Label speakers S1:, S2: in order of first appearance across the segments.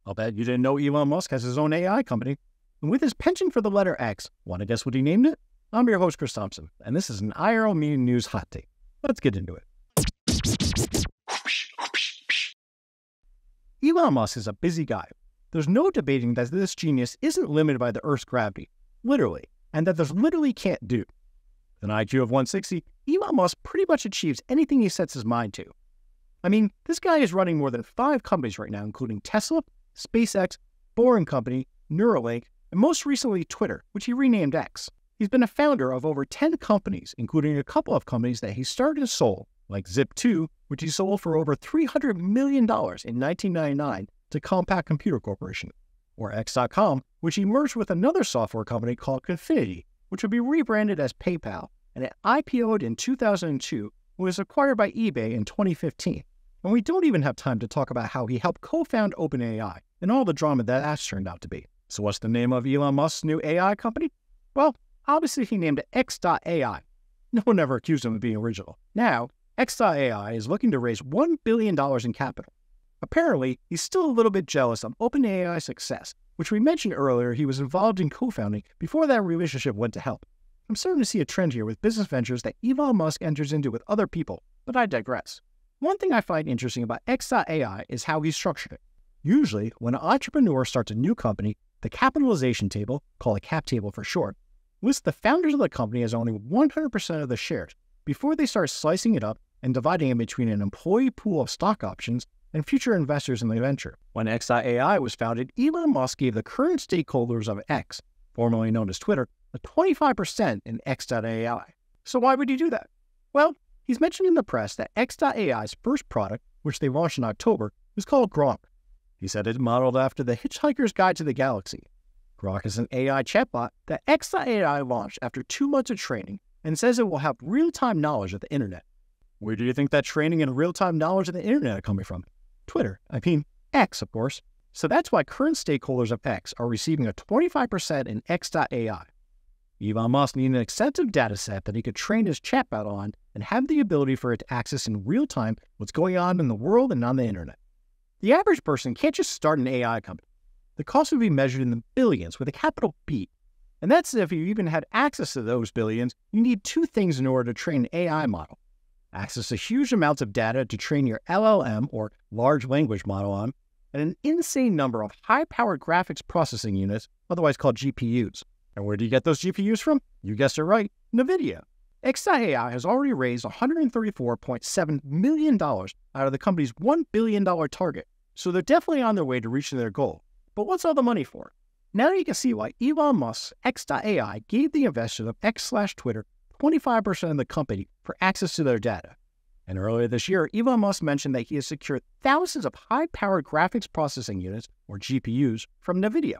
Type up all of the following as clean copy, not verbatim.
S1: I'll bet you didn't know Elon Musk has his own AI company. And with his penchant for the letter X, want to guess what he named it? I'm your host, Chris Thompson, and this is an IRL Media News Hot Take. Let's get into it. Elon Musk is a busy guy. There's no debating that this genius isn't limited by the Earth's gravity, literally, and that there's literally can't do. With an IQ of 160, Elon Musk pretty much achieves anything he sets his mind to. I mean, this guy is running more than 5 companies right now, including Tesla, SpaceX, Boring Company, Neuralink, and most recently Twitter, which he renamed X. He's been a founder of over 10 companies, including a couple of companies that he started and sold, like Zip2, which he sold for over $300 million in 1999 to Compaq Computer Corporation, or X.com, which he merged with another software company called Confinity, which would be rebranded as PayPal, and it IPO'd in 2002 and was acquired by eBay in 2015. And we don't even have time to talk about how he helped co-found OpenAI and all the drama that that's turned out to be. So what's the name of Elon Musk's new AI company? Well, obviously he named it X.AI. No one ever accused him of being original. Now, X.AI is looking to raise $1 billion in capital. Apparently, he's still a little bit jealous of OpenAI's success, which we mentioned earlier he was involved in co-founding before that relationship went to hell. I'm starting to see a trend here with business ventures that Elon Musk enters into with other people, but I digress. One thing I find interesting about X.AI is how he's structured it. Usually, when an entrepreneur starts a new company, the capitalization table, called a cap table for short, lists the founders of the company as owning 100% of the shares before they start slicing it up and dividing it between an employee pool of stock options and future investors in the venture. When X.AI was founded, Elon Musk gave the current stakeholders of X, formerly known as Twitter, a 25% in X.AI. So why would he do that? Well, he's mentioned in the press that X.AI's first product, which they launched in October, was called Grok. He said it's modeled after the Hitchhiker's Guide to the Galaxy. Grok is an AI chatbot that X.AI launched after 2 months of training and says it will have real-time knowledge of the internet. Where do you think that training and real-time knowledge of the internet are coming from? Twitter. I mean, X, of course. So that's why current stakeholders of X are receiving a 25% in X.AI. Elon Musk needed an extensive data set that he could train his chatbot on and have the ability for it to access in real time what's going on in the world and on the internet. The average person can't just start an AI company. The cost would be measured in the billions with a capital B. And that's if you even had access to those billions, you need 2 things in order to train an AI model. Access to huge amounts of data to train your LLM, or large language model, on, and an insane number of high-powered graphics processing units, otherwise called GPUs. And where do you get those GPUs from? You guessed it right, Nvidia. X.AI has already raised $134.7 million out of the company's $1 billion target, so they're definitely on their way to reaching their goal. But what's all the money for? Now you can see why Elon Musk's X.AI gave the investors of X/Twitter 25% of the company for access to their data. And earlier this year, Elon Musk mentioned that he has secured thousands of high-powered graphics processing units, or GPUs, from Nvidia.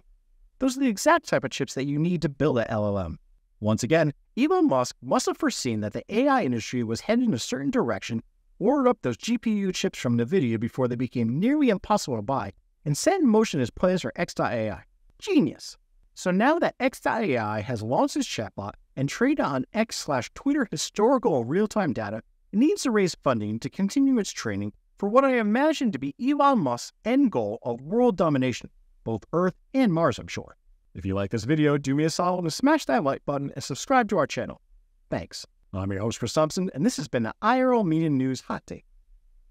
S1: Those are the exact type of chips that you need to build an LLM. Once again, Elon Musk must have foreseen that the AI industry was headed in a certain direction, ordered up those GPU chips from Nvidia before they became nearly impossible to buy, and set in motion his plans for X.AI. Genius! So now that X.AI has launched its chatbot and traded on X/Twitter historical and real-time data, it needs to raise funding to continue its training for what I imagine to be Elon Musk's end goal of world domination, both Earth and Mars, I'm sure. If you like this video, do me a solid and smash that like button and subscribe to our channel. Thanks. I'm your host, Chris Thompson, and this has been the IRL Media News Hot Take.